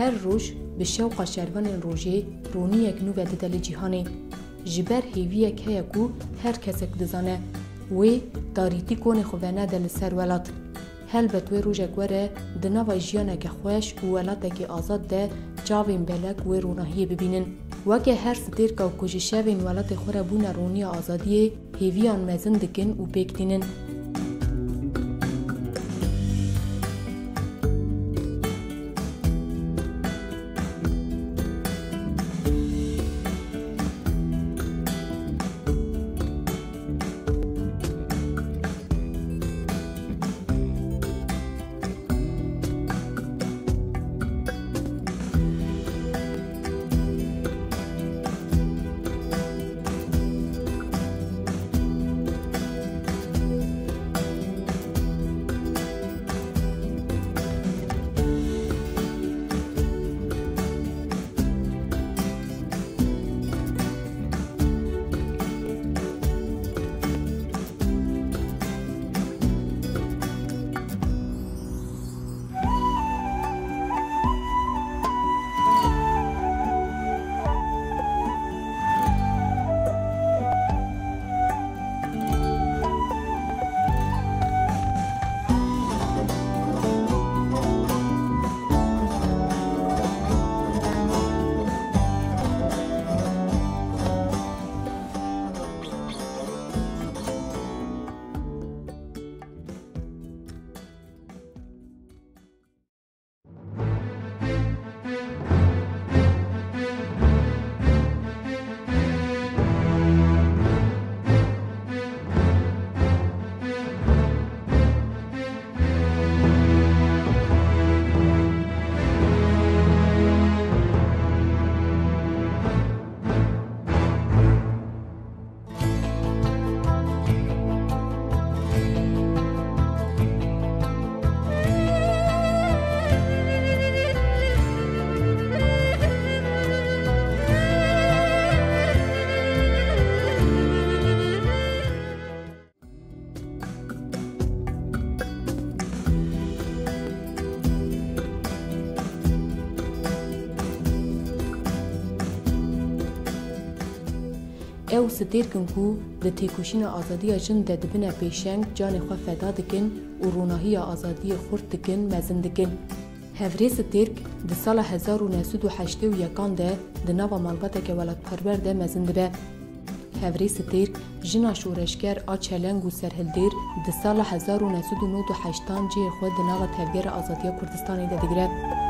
هر روز به شوق شروان روژه رونی یک نو به دل جهانی جبر هیوی که یکو هر کس دزانه و داریتی کنه خوانه دل سر ولات هل به توی روز گوره دنوا جیانه که خوش و ولاته که آزاد ده جاوین بلک و روناهی ببینن وکه هر ستیر که کجشوین ولات خوره بون رونی آزادی هیویان مزن دکن و پیکتینن او ستیر کن کو د تیکوشین آزادی جن د دبنه پیشنگ جان خو فدا دکن و روناهی آزادی خورد دکن مزن دکن هفری ستیرک د سال 1981 ده د نوا مالباته که ولاد پرور ده مزن ده هفری ستیرک جنا شورشگر آ چلنگ و سرهلدیر د سال 1998 جی خود د نوا تفگیر آزادی کردستانی ده دگره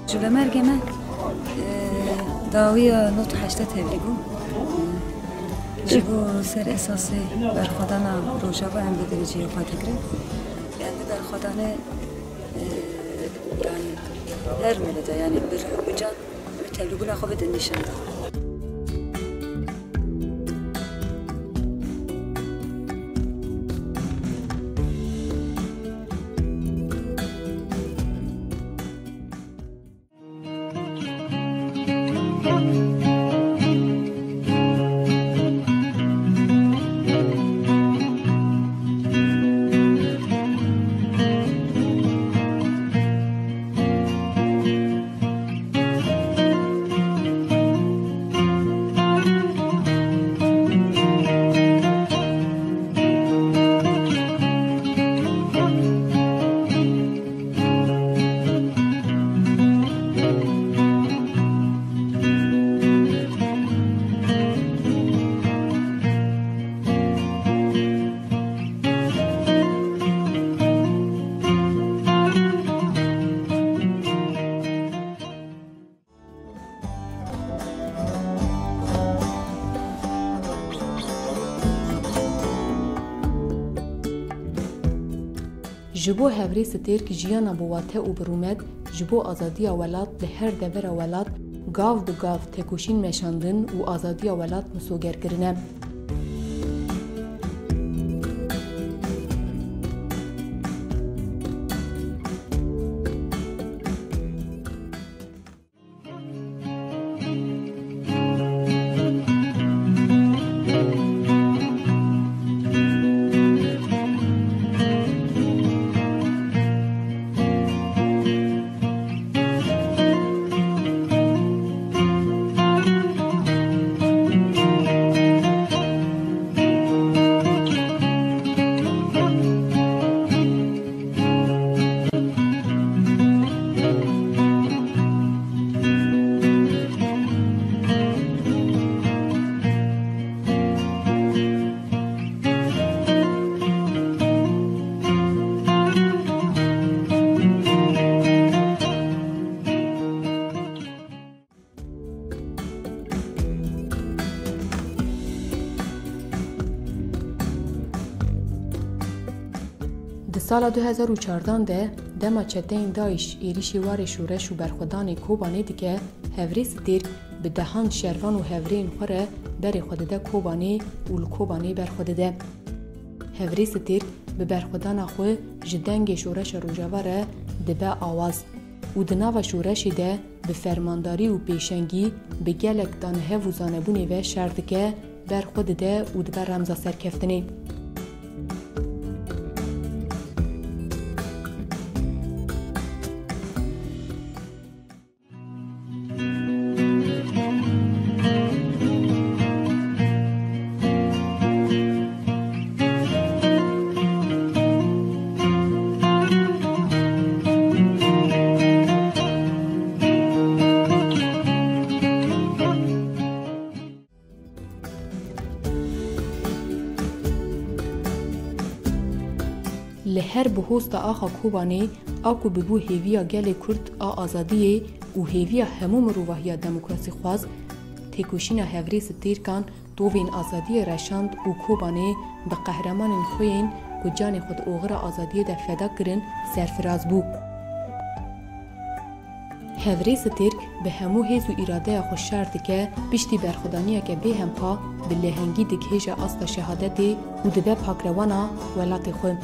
جلو مرگ من داوی نوت هشته تبلیگو جبو سر اساسی برخودان روژا با هم بدرجی خواهد گرفت یعنی برخودان یعنی هر ملده یعنی بجان تبلیگو نخواه بدن نشان داد جبو هفری ستیر که جیانا بواته و برومد جبو آزادی ولات به هر دور ولات گاو دو گاو تکوشین مشاندن و آزادی ولات مسوگر کرنه. سال 2014 ده دما چتین داعش ایریشی وار شورش و برخودان کوبانی دیگه هفری ستیر به دهان شروان و هفرین خوره بری خودده کوبانی و لکوبانی برخودده. هفری ستیر به برخودان خو جدنگ شورش روجاواره دبه آواز و دناو شورشی ده به فرمانداری و پیشنگی به گلک دانه و زانبونی و شردکه برخودده و دبه رمزا سرکفتنی. لهر بهوست آخا کوبانی آکو ببو هیویا گل کرد آزادیه و هیویا همو مروحیا دموکراسی خواز تکوشین هفری ستیر کان دوین آزادی رشاند و کوبانی به قهرمان خوین که جان خود اوغر آزادی ده فدا کرن سرفراز بو. هفری ستیر به همو هیز و اراده خوش شرط که پشتی برخودانیه که به هم پا به لهنگی دکهیج اصل شهادتی و دبه پاکروانا ولات خویم.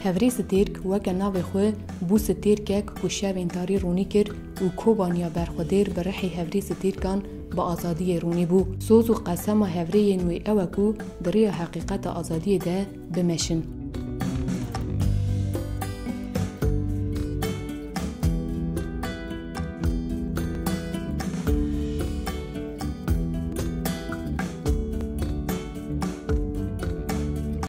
هفری ستیرک وکه ناوی خواه بو ستیرکه که شوین تاری رونی کرد و کوبانیا برخودیر برحی هفری ستیرکان با آزادی رونی بو. سوز و قسم هفری نوی اوکو دری حقیقت آزادی ده بمشن.